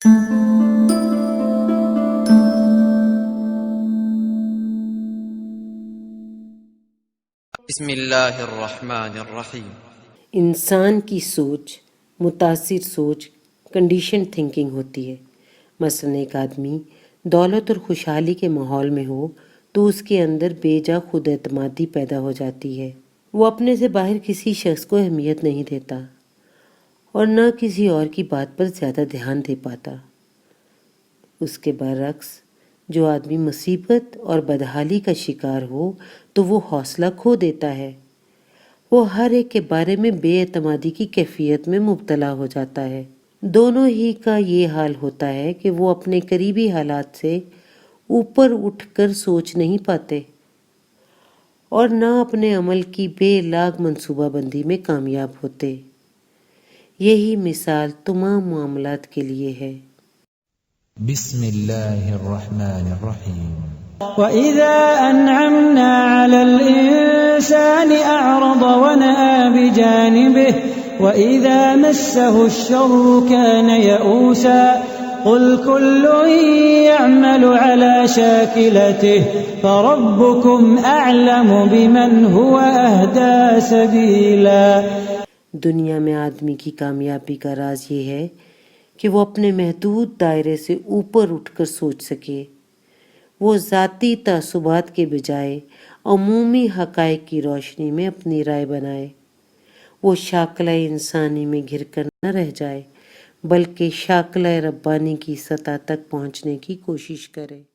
بسم اللہ الرحمن الرحیم۔ انسان کی سوچ متاثر سوچ کنڈیشن تھنکنگ ہوتی ہے۔ مثلاً ایک آدمی دولت اور خوشحالی کے ماحول میں ہو تو اس کے اندر بے جا خود اعتمادی پیدا ہو جاتی ہے۔ وہ اپنے سے باہر کسی شخص کو اہمیت نہیں دیتا اور نہ کسی اور کی بات پر زیادہ دھیان دے پاتا۔ اس کے برعکس جو آدمی مصیبت اور بدحالی کا شکار ہو تو وہ حوصلہ کھو دیتا ہے۔ وہ ہر ایک کے بارے میں بے اعتمادی کی کیفیت میں مبتلا ہو جاتا ہے۔ دونوں ہی کا یہ حال ہوتا ہے کہ وہ اپنے قریبی حالات سے اوپر اٹھ کر سوچ نہیں پاتے اور نہ اپنے عمل کی بے لاگ منصوبہ بندی میں کامیاب ہوتے۔ یہی مثال تمام معاملات کے لیے ہے۔ بسم اللہ الرحمن الرحیم۔ وَإِذَا أَنْعَمْنَا عَلَى الْإِنسَانِ أَعْرَضَ وَنَأَىٰ بِجَانِبِهِ وَإِذَا مَسَّهُ الشَّرُّ كَانَ يَئُوسًا قُلْ كُلٌّ يَعْمَلُ عَلَى شَاكِلَتِهِ فَرَبُّكُمْ أَعْلَمُ بِمَنْ هُوَ أَهْدَىٰ سَبِيلًا۔ دنیا میں آدمی کی کامیابی کا راز یہ ہے کہ وہ اپنے محدود دائرے سے اوپر اٹھ کر سوچ سکے۔ وہ ذاتی تعصبات کے بجائے عمومی حقائق کی روشنی میں اپنی رائے بنائے۔ وہ شاکلہ انسانی میں گھر کر نہ رہ جائے بلکہ شاکلہ ربانی کی سطح تک پہنچنے کی کوشش کرے۔